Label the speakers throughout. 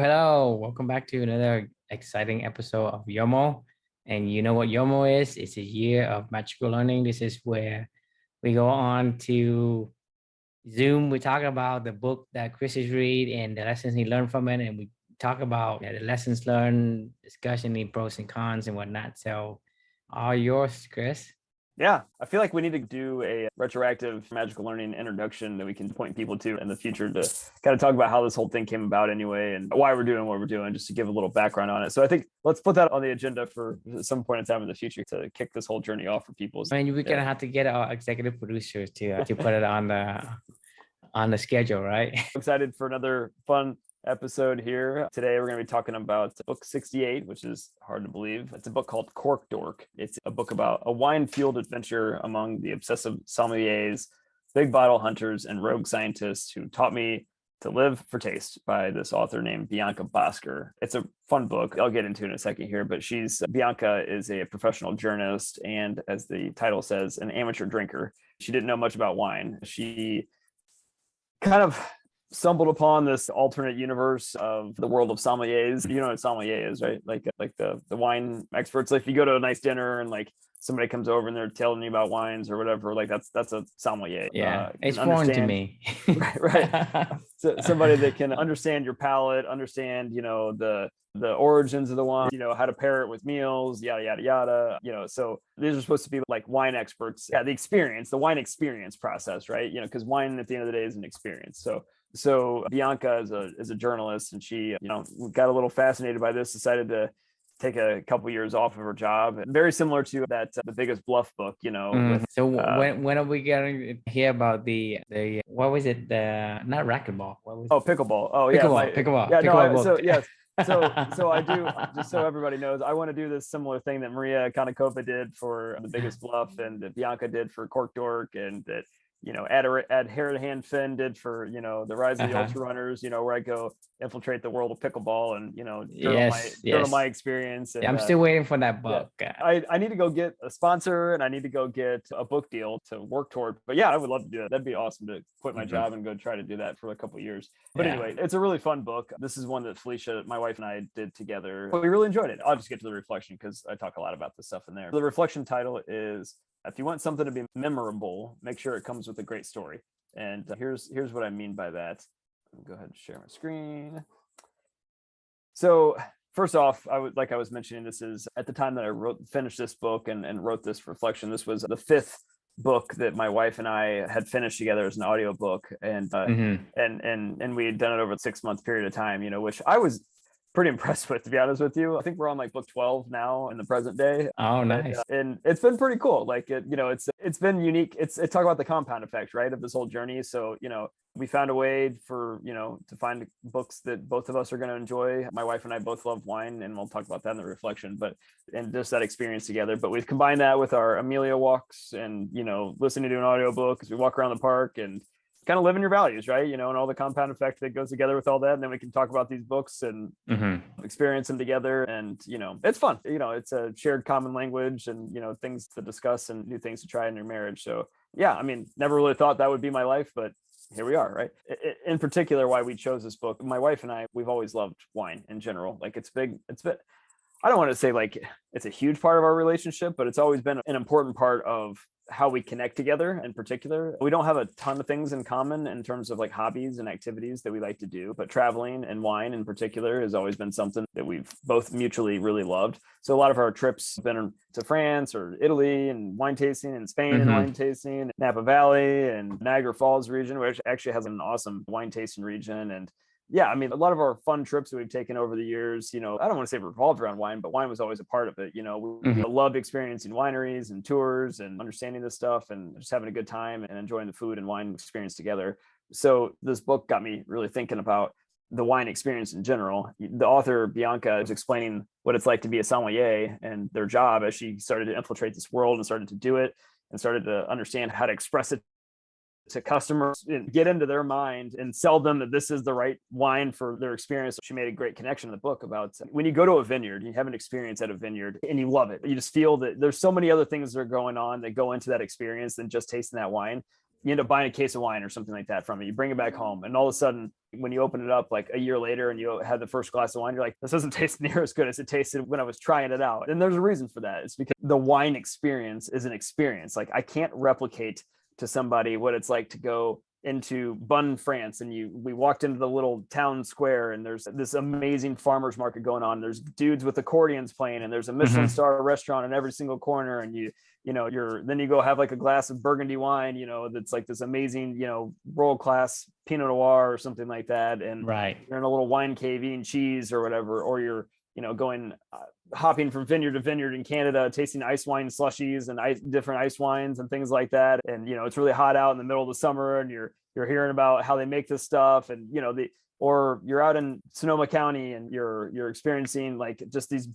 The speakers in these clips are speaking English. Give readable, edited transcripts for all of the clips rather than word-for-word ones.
Speaker 1: Hello, welcome back to another exciting episode of YOML. And you know what YOML is? It's a year of magical learning. This is where we go on to Zoom. We talk about the book that Chris is read and the lessons he learned from it. And we talk about the lessons learned, discussion, the pros and cons and whatnot. So all yours, Chris.
Speaker 2: Yeah, I feel like we need to do a retroactive magical learning introduction that we can point people to in the future to kind of talk about how this whole thing came about anyway and why we're doing what we're doing, just to give a little background on it. So I think let's put that on the agenda for some point in time in the future to kick this whole journey off for people.
Speaker 1: I mean, we're gonna have to get our executive producers to put it on the schedule, right?
Speaker 2: Excited for another fun episode here. Today we're going to be talking about book 68, which is hard to believe. It's a book called Cork Dork. It's a book about a wine-fueled adventure among the obsessive sommeliers, big bottle hunters, and rogue scientists who taught me to live for taste, by this author named Bianca Bosker. It's a fun book. I'll get into it in a second here, but Bianca is a professional journalist and, as the title says, an amateur drinker. She didn't know much about wine. She kind of stumbled upon this alternate universe of the world of sommeliers. You know what a sommelier is, right? Like the wine experts. Like if you go to a nice dinner and like somebody comes over and they're telling you about wines or whatever, like that's a sommelier.
Speaker 1: Yeah, it's foreign to me.
Speaker 2: right. So somebody that can understand your palate, understand, the origins of the wine, how to pair it with meals, yada, yada, yada, so these are supposed to be like wine experts. Yeah, the wine experience process, right? Because wine at the end of the day is an experience. So Bianca is a journalist, and she, got a little fascinated by this, decided to take a couple years off of her job. Very similar to that The Biggest Bluff book,
Speaker 1: So when are we going to hear about the what was it, the not racquetball, what was
Speaker 2: pickleball.
Speaker 1: Pickleball.
Speaker 2: Yeah,
Speaker 1: pickleball book.
Speaker 2: so yes. So I do, just so everybody knows, I want to do this similar thing that Maria Konnikova did for The Biggest Bluff, and that Bianca did for Cork Dork, and that Ad Hand Finn did for the Rise of the Ultra Runners, where I go infiltrate the world of pickleball and journal my experience. And,
Speaker 1: I'm still waiting for that book.
Speaker 2: Yeah. I need to go get a sponsor, and I need to go get a book deal to work toward. But yeah, I would love to do that. That'd be awesome to quit my job and go try to do that for a couple of years. But anyway, it's a really fun book. This is one that Felicia, my wife, and I did together. We really enjoyed it. I'll just get to the reflection because I talk a lot about this stuff in there. The reflection title is, if you want something to be memorable, make sure it comes with a great story. And here's what I mean by that. I'll go ahead and share my screen. So first off, I was mentioning, this is at the time that I finished this book and wrote this reflection. This was the fifth book that my wife and I had finished together as an audiobook. And and we had done it over a 6-month period of time, which I was pretty impressed with, to be honest with you. I think we're on like book 12 now in the present day.
Speaker 1: Oh, nice.
Speaker 2: And it's been pretty cool. Like it's been unique. It's talk about the compound effect, right, of this whole journey. So, we found a way for, to find books that both of us are going to enjoy. My wife and I both love wine, and we'll talk about that in the reflection, and just that experience together. But we've combined that with our Amelia walks and, listening to an audiobook as we walk around the park and kind of living your values, right? And all the compound effect that goes together with all that. And then we can talk about these books and experience them together. And, it's fun. It's a shared common language and, things to discuss and new things to try in your marriage. So yeah, I mean, never really thought that would be my life, but here we are, right? In particular, why we chose this book, my wife and I, we've always loved wine in general. Like it's been, I don't want to say like it's a huge part of our relationship, but it's always been an important part of how we connect together. In particular, we don't have a ton of things in common in terms of like hobbies and activities that we like to do, but traveling and wine in particular has always been something that we've both mutually really loved. So a lot of our trips have been to France or Italy and wine tasting, and Spain and wine tasting, Napa Valley and Niagara Falls region, which actually has an awesome wine tasting region. And yeah, I mean, a lot of our fun trips that we've taken over the years, I don't want to say revolved around wine, but wine was always a part of it. We loved experiencing wineries and tours and understanding this stuff and just having a good time and enjoying the food and wine experience together. So this book got me really thinking about the wine experience in general. The author, Bianca, is explaining what it's like to be a sommelier and their job as she started to infiltrate this world and started to do it and started to understand how to express it to customers and get into their mind and sell them that this is the right wine for their experience. She made a great connection in the book about when you go to a vineyard, you have an experience at a vineyard and you love it. You just feel that there's so many other things that are going on that go into that experience than just tasting that wine. you end up buying a case of wine or something like that from it. You bring it back home, and all of a sudden, when you open it up like a year later and you had the first glass of wine, you're like, this doesn't taste near as good as it tasted when I was trying it out. And there's a reason for that. It's because the wine experience is an experience. Like, I can't replicate to somebody what it's like to go into Bonn, France, and we walked into the little town square, and there's this amazing farmers market going on. There's dudes with accordions playing, and there's a Michelin star restaurant in every single corner, and then you go have like a glass of Burgundy wine, that's like this amazing, world class Pinot Noir or something like that, and you're in a little wine cave eating cheese or whatever, or you're going hopping from vineyard to vineyard in Canada, tasting ice wine slushies and different ice wines and things like that. And, it's really hot out in the middle of the summer, and you're hearing about how they make this stuff, and, or you're out in Sonoma County and you're experiencing like just the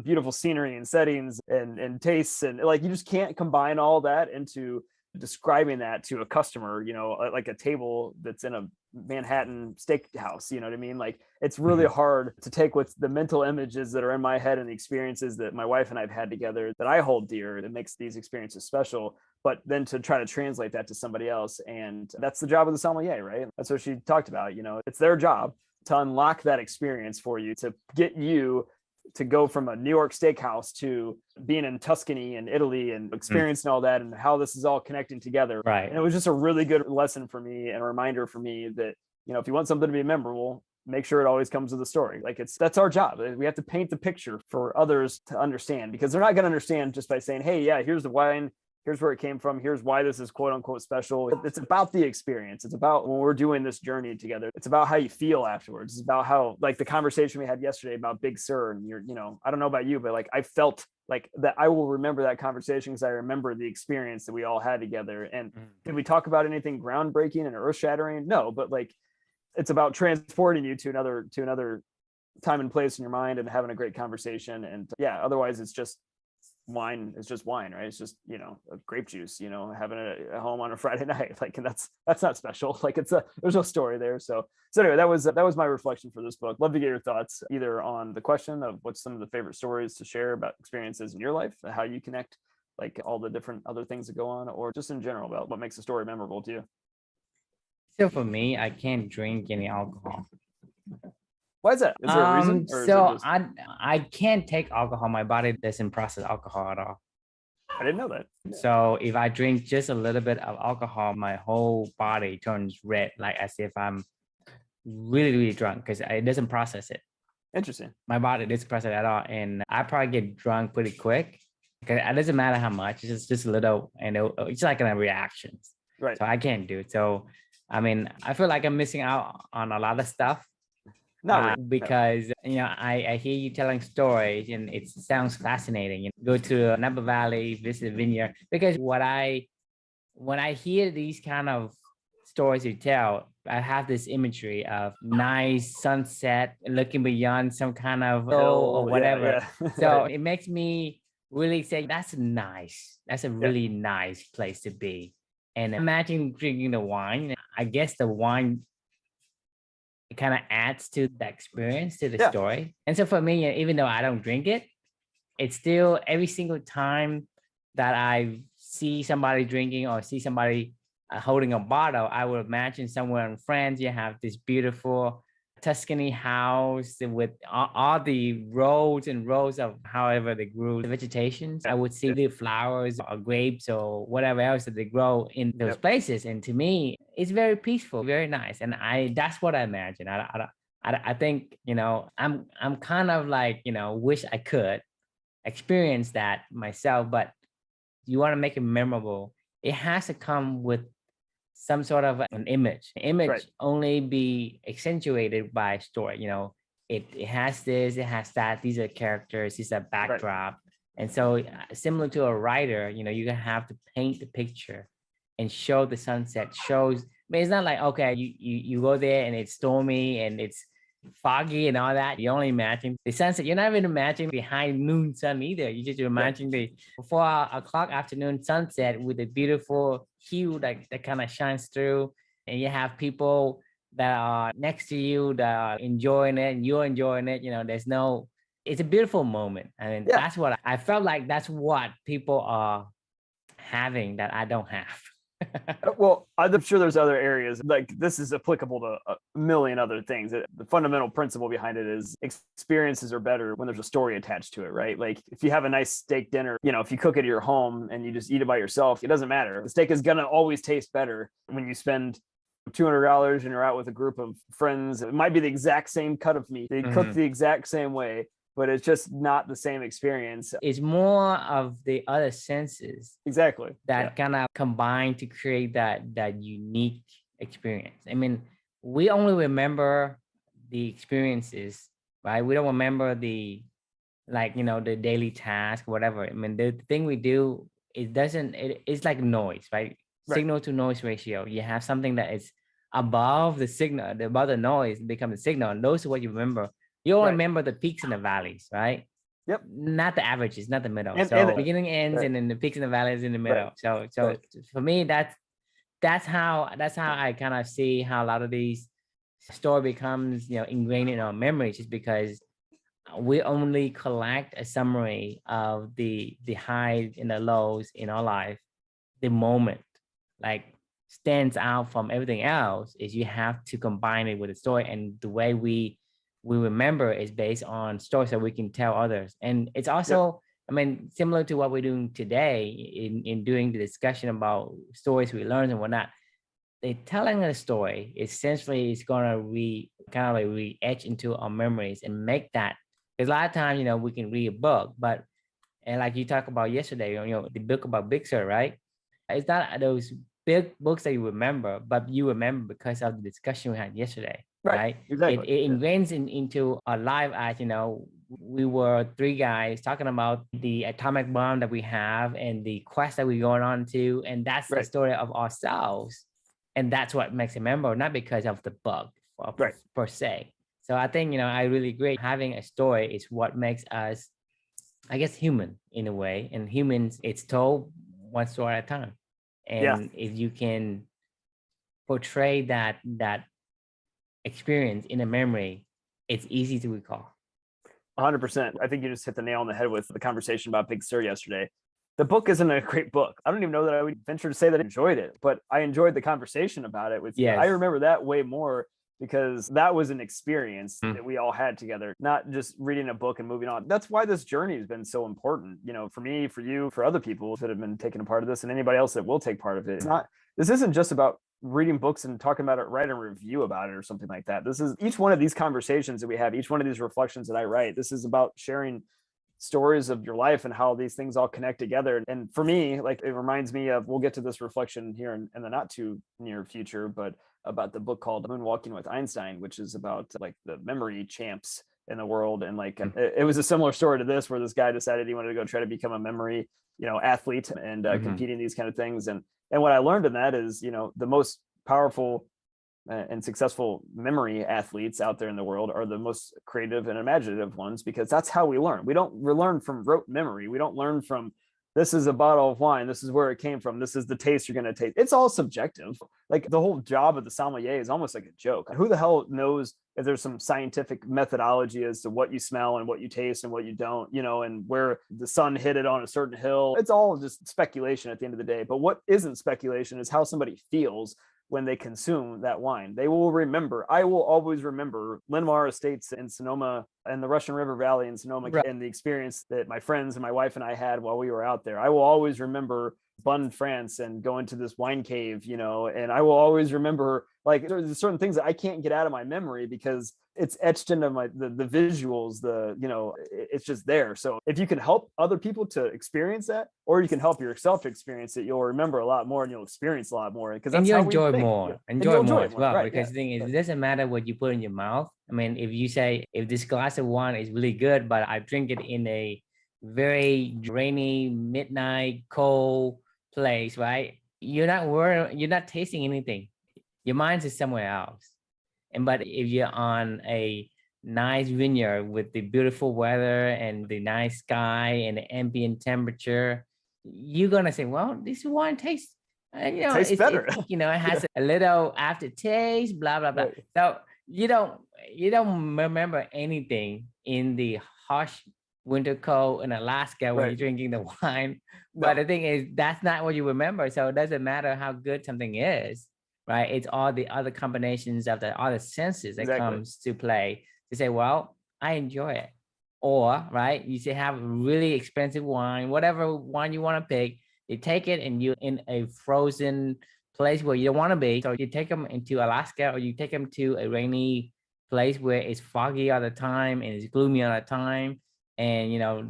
Speaker 2: beautiful scenery and settings and tastes. And like, you just can't combine all that into describing that to a customer, like a table that's in a Manhattan steakhouse, you know what I mean? Like, it's really hard to take with the mental images that are in my head and the experiences that my wife and I've had together that I hold dear, that makes these experiences special, but then to try to translate that to somebody else. And that's the job of the sommelier, right? That's what she talked about. It's their job to unlock that experience for you, to get you to go from a New York steakhouse to being in Tuscany and Italy and experiencing all that and how this is all connecting together.
Speaker 1: Right.
Speaker 2: And it was just a really good lesson for me and a reminder for me that, if you want something to be memorable, make sure it always comes with a story. Like, that's our job. We have to paint the picture for others to understand, because they're not going to understand just by saying, hey, yeah, here's the wine, here's where it came from, here's why this is quote unquote special. It's about the experience. It's about when we're doing this journey together. It's about how you feel afterwards. It's about how, like the conversation we had yesterday about Big Sur, and I don't know about you, but like, I felt like that I will remember that conversation because I remember the experience that we all had together. And did we talk about anything groundbreaking and earth shattering? No, but like, it's about transporting you to another time and place in your mind and having a great conversation. And yeah, otherwise it's just wine. It's just wine, right? It's just, a grape juice, having a home on a Friday night. Like, and that's not special. Like, there's no story there. So anyway, that was my reflection for this book. Love to get your thoughts either on the question of what's some of the favorite stories to share about experiences in your life, how you connect like all the different other things that go on, or just in general about what makes a story memorable to you.
Speaker 1: So for me, I can't drink any alcohol.
Speaker 2: Why is that? Is there a reason?
Speaker 1: So I can't take alcohol. My body doesn't process alcohol at all.
Speaker 2: I didn't know that.
Speaker 1: So if I drink just a little bit of alcohol, my whole body turns red, like as if I'm really, really drunk, because it doesn't process it.
Speaker 2: Interesting.
Speaker 1: My body doesn't process it at all. And I probably get drunk pretty quick, because it doesn't matter how much, it's just a little, and it's like a reaction.
Speaker 2: Right.
Speaker 1: So I can't do it. So, I mean, I feel like I'm missing out on a lot of stuff.
Speaker 2: Not really.
Speaker 1: Because I hear you telling stories and it sounds fascinating. Go to Napa Valley, visit a vineyard, because when I hear these kind of stories you tell, I have this imagery of nice sunset, looking beyond some kind of hill or whatever. Yeah. So it makes me really say that's nice. That's a really nice place to be. And imagine drinking the wine. I guess the wine, it kind of adds to the experience, to the story. And so for me, even though I don't drink it, it's still every single time that I see somebody drinking or see somebody holding a bottle, I would imagine somewhere in France, you have this beautiful Tuscany house with all the rows and rows of however they grew the vegetation. I would see the flowers or grapes or whatever else that they grow in those places. And to me, it's very peaceful, very nice. And that's what I imagine. I think, I'm kind of like, wish I could experience that myself, but you want to make it memorable. It has to come with some sort of an image. Only be accentuated by story. It has this, it has that. These are characters. These are backdrop. And so similar to a writer, you have to paint the picture and show the sunset. But it's not like, okay, you go there and it's stormy and it's foggy and all that. You only imagine the sunset. You're not even imagining the high noon sun either. You just imagine the 4 o'clock afternoon sunset with the beautiful hue that kind of shines through. And you have people that are next to you that are enjoying it and you're enjoying it. It's a beautiful moment. I mean, that's what I felt like. That's what people are having that I don't have.
Speaker 2: Well, I'm sure there's other areas like this is applicable to a million other things. The fundamental principle behind it is experiences are better when there's a story attached to it, right? Like if you have a nice steak dinner, if you cook it at your home and you just eat it by yourself, it doesn't matter. The steak is going to always taste better when you spend $200 and you're out with a group of friends. It might be the exact same cut of meat. They cook the exact same way, but it's just not the same experience.
Speaker 1: It's more of the other senses
Speaker 2: Exactly
Speaker 1: that kind of combine to create that unique experience. I mean, we only remember the experiences, right? We don't remember the the daily task, whatever. I mean, the thing we do, it's like noise, right?
Speaker 2: Right.
Speaker 1: Signal to noise ratio. You have something that is above the signal, above the noise, become the signal, and those are what you remember. You only remember the peaks and the valleys, right?
Speaker 2: Yep.
Speaker 1: Not the averages, not the middle.
Speaker 2: And
Speaker 1: So beginning ends,
Speaker 2: right.
Speaker 1: and then the peaks and the valleys in the middle. So for me, that's how I kind of see how a lot of these story becomes ingrained in our memories, just because we only collect a summary of the highs and the lows in our life. The moment like stands out from everything else is you have to combine it with a story, and the way we remember is based on stories that we can tell others. And it's also, I mean, similar to what we're doing today in doing the discussion about stories we learn and whatnot. They telling a story essentially is gonna re-etch into our memories and make that, because a lot of times we can read a book, but and like you talked about yesterday, the book about Big Sur, right? It's not those big books that you remember, but you remember because of the discussion we had yesterday, right?
Speaker 2: Exactly.
Speaker 1: It ingrains into our life as we were three guys talking about the atomic bomb that we have and the quest that we're going on to, and that's the story of ourselves, and that's what makes it memorable, not because of the book per se. So I think I really agree. Having a story is what makes us, I guess, human in a way. And humans, it's told one story at a time. And if you can portray that experience in a memory, it's easy to recall.
Speaker 2: 100%. I think you just hit the nail on the head with the conversation about Big Sur yesterday. The book isn't a great book. I don't even know that I would venture to say that I enjoyed it, but I enjoyed the conversation about it with you. I remember that way more because that was an experience that we all had together, not just reading a book and moving on. That's why this journey has been so important, for me, for you, for other people that have been taking a part of this, and anybody else that will take part of it. This isn't just about reading books and talking about it, write a review about it or something like that. This is each one of these conversations that we have, each one of these reflections that I write. This is about sharing stories of your life and how these things all connect together. And for me, like, it reminds me of, we'll get to this reflection here in the not too near future, but about the book called Moonwalking with Einstein, which is about like the memory champs in the world. And like, it was a similar story to this, where this guy decided he wanted to go try to become a memory, athlete and compete in these kind of things. And what I learned in that is, the most powerful and successful memory athletes out there in the world are the most creative and imaginative ones, because that's how we learn. We learn from rote memory. We don't learn from, this is a bottle of wine, this is where it came from, this is the taste you're going to taste. It's all subjective. Like, the whole job of the sommelier is almost like a joke. Who the hell knows if there's some scientific methodology as to what you smell and what you taste and what you don't, and where the sun hit it on a certain hill? It's all just speculation at the end of the day. But what isn't speculation is how somebody feels when they consume that wine. They will remember. I will always remember Linmar Estates in Sonoma and the Russian River Valley in Sonoma, and the experience that my friends and my wife and I had while we were out there. I will always remember Bonn, France, and going to this wine cave, and I will always remember, like, there's certain things that I can't get out of my memory because it's etched into the visuals, it's just there. So if you can help other people to experience that, or you can help yourself to experience it, you'll remember a lot more and you'll experience a lot more, because that's how we think.
Speaker 1: Enjoy more as well, because the thing is, it doesn't matter what you put in your mouth. I mean, if you say, if this glass of wine is really good, but I drink it in a very rainy, midnight, cold place, right? You're not tasting anything. Your mind is somewhere else. But if you're on a nice vineyard with the beautiful weather and the nice sky and the ambient temperature, you're gonna say, well, this wine tastes,
Speaker 2: tastes better.
Speaker 1: It has a little aftertaste, blah blah blah. So you don't remember anything in the harsh winter cold in Alaska when
Speaker 2: Right.
Speaker 1: you're drinking the wine.
Speaker 2: No.
Speaker 1: But the thing is, that's not what you remember. So it doesn't matter how good something is, right? It's all the other combinations of the other senses that
Speaker 2: Exactly.
Speaker 1: comes to play to say, well, I enjoy it. Or, right, you say have really expensive wine, whatever wine you want to pick, you take it and you in a frozen place where you don't want to be. So you take them into Alaska or you take them to a rainy place where it's foggy all the time and it's gloomy all the time and, you know,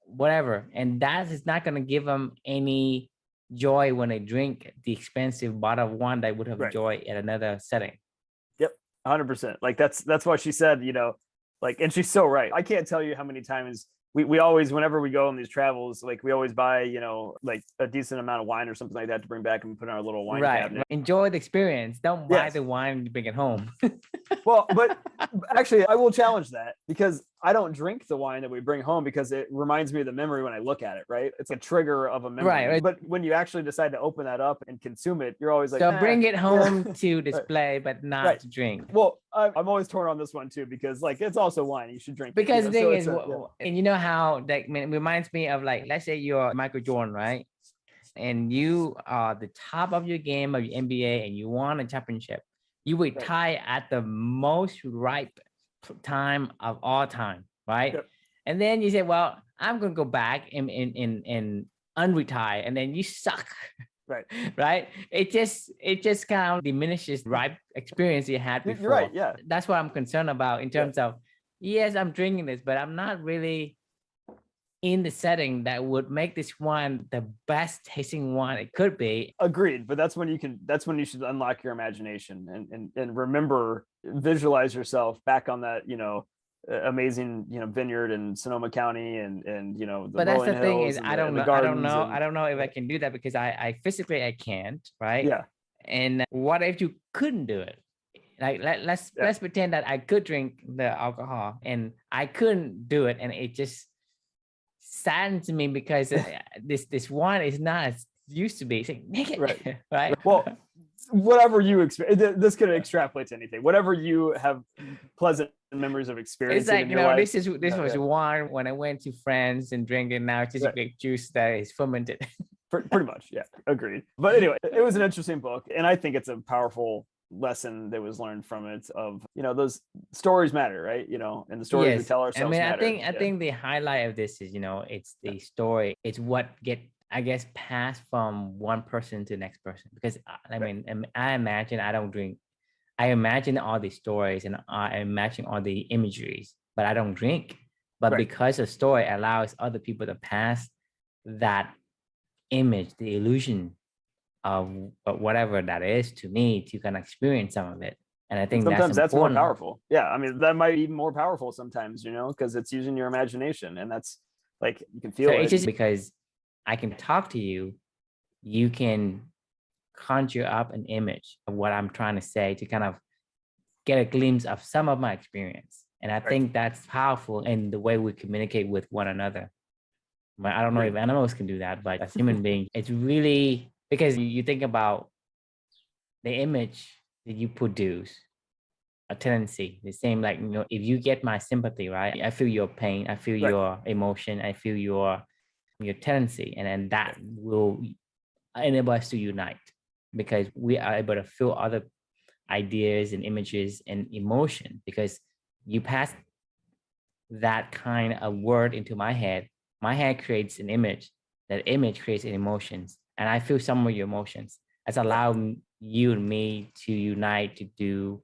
Speaker 1: whatever. And that is not going to give them any joy when they drink the expensive bottle of wine they would have
Speaker 2: Right.
Speaker 1: enjoyed at another setting.
Speaker 2: Yep. 100%. Like that's what she said, you know, like, and she's so right. I can't tell you how many times we always, whenever we go on these travels, like we always buy, you know, like a decent amount of wine or something like that to bring back and put in our little wine cabinet.
Speaker 1: Enjoy the experience. Don't buy
Speaker 2: Yes.
Speaker 1: the wine and bring it home.
Speaker 2: Well, but actually, I will challenge that because I don't drink the wine that we bring home because it reminds me of the memory when I look at it, right? It's a trigger of a memory.
Speaker 1: Right.
Speaker 2: But when you actually decide to open that up and consume it, you're always like,
Speaker 1: So bring it home
Speaker 2: Yeah.
Speaker 1: to display, but not
Speaker 2: Right.
Speaker 1: to drink.
Speaker 2: Well, I'm always torn on this one too, because like it's also wine. You should drink it,
Speaker 1: Because
Speaker 2: you
Speaker 1: the
Speaker 2: know?
Speaker 1: thing
Speaker 2: So
Speaker 1: is,
Speaker 2: it's yeah.
Speaker 1: and you know how that reminds me of, like, let's say you're Michael Jordan, right? And you are the top of your game of your NBA and you won a championship. You retire at the most ripe time of all time, right?
Speaker 2: Yep.
Speaker 1: And then you say, well, I'm gonna go back and unretire, and then you suck.
Speaker 2: Right.
Speaker 1: Right. It just kind of diminishes ripe experience you had before.
Speaker 2: You're right. Yeah.
Speaker 1: That's what I'm concerned about in terms of, yes, I'm drinking this, but I'm not really in the setting that would make this wine the best tasting wine it could be.
Speaker 2: Agreed. But that's when you should unlock your imagination and remember, visualize yourself back on that, you know, amazing, you know, vineyard in Sonoma County and you know, the
Speaker 1: But that's the
Speaker 2: rolling
Speaker 1: thing
Speaker 2: hills
Speaker 1: is,
Speaker 2: and
Speaker 1: I
Speaker 2: the
Speaker 1: don't know.
Speaker 2: gardens and-
Speaker 1: I don't know if I can do that because I physically I can't, right?
Speaker 2: Yeah.
Speaker 1: And what if you couldn't do it? Like let's pretend that I could drink the alcohol and I couldn't do it, and it just saddens me because this wine is not as used to be. It's like, make it
Speaker 2: Right.
Speaker 1: right.
Speaker 2: Well, whatever you experience, this could extrapolate to anything. Whatever you have pleasant memories of experience.
Speaker 1: It's like,
Speaker 2: in
Speaker 1: you
Speaker 2: your
Speaker 1: know,
Speaker 2: life.
Speaker 1: this was wine when I went to France and drink it. Now it's just grape juice that is fermented.
Speaker 2: Pretty much, yeah, agreed. But anyway, it was an interesting book, and I think it's a powerful lesson that was learned from it. Of, you know, those stories matter, right? You know, and the stories we tell ourselves.
Speaker 1: I mean,
Speaker 2: matter.
Speaker 1: I think the highlight of this is, you know, it's the story. It's what get, I guess, passed from one person to the next person. Because I mean, I imagine I don't drink. I imagine all the stories and I imagine all the imageries, but I don't drink. But because the story allows other people to pass that image, the illusion of whatever that is to me, to kind of experience some of it. And I think
Speaker 2: sometimes that's more
Speaker 1: important.
Speaker 2: powerful. Yeah, I mean, that might be more powerful sometimes, you know, because it's using your imagination, and that's like, you can feel
Speaker 1: So
Speaker 2: it.
Speaker 1: it's just because I can talk to you, you can conjure up an image of what I'm trying to say to kind of get a glimpse of some of my experience. And I think that's powerful in the way we communicate with one another. I don't know if animals can do that, but as human beings, it's really, because you think about the image that you produce, a tendency, the same, like, you know, if you get my sympathy, right? I feel your pain, I feel your emotion, I feel your tendency, and then that will enable us to unite because we are able to feel other ideas and images and emotion, because you pass that kind of word into my head creates an image, that image creates an emotions, and I feel some of your emotions. That's allowed you and me to unite, to do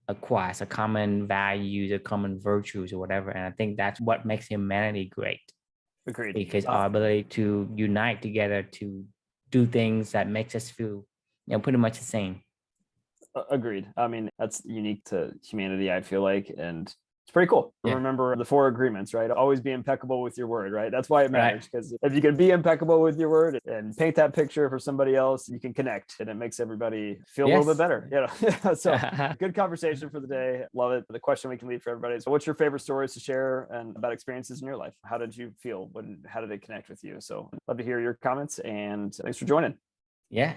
Speaker 1: acquire a common values or common virtues or whatever. And I think that's what makes humanity great.
Speaker 2: Agreed.
Speaker 1: Because our ability to unite together to do things that makes us feel, you know, pretty much the same.
Speaker 2: Agreed. I mean, that's unique to humanity, I feel like, and it's pretty cool.
Speaker 1: Yeah.
Speaker 2: Remember the 4 agreements, right? Always be impeccable with your word, right? That's why it matters, because if you can be impeccable with your word and paint that picture for somebody else, you can connect, and it makes everybody feel a little bit better. You know, so good conversation for the day. Love it. The question we can leave for everybody is, what's your favorite stories to share and about experiences in your life? How did you feel? How did it connect with you? So love to hear your comments, and thanks for joining.
Speaker 1: Yeah.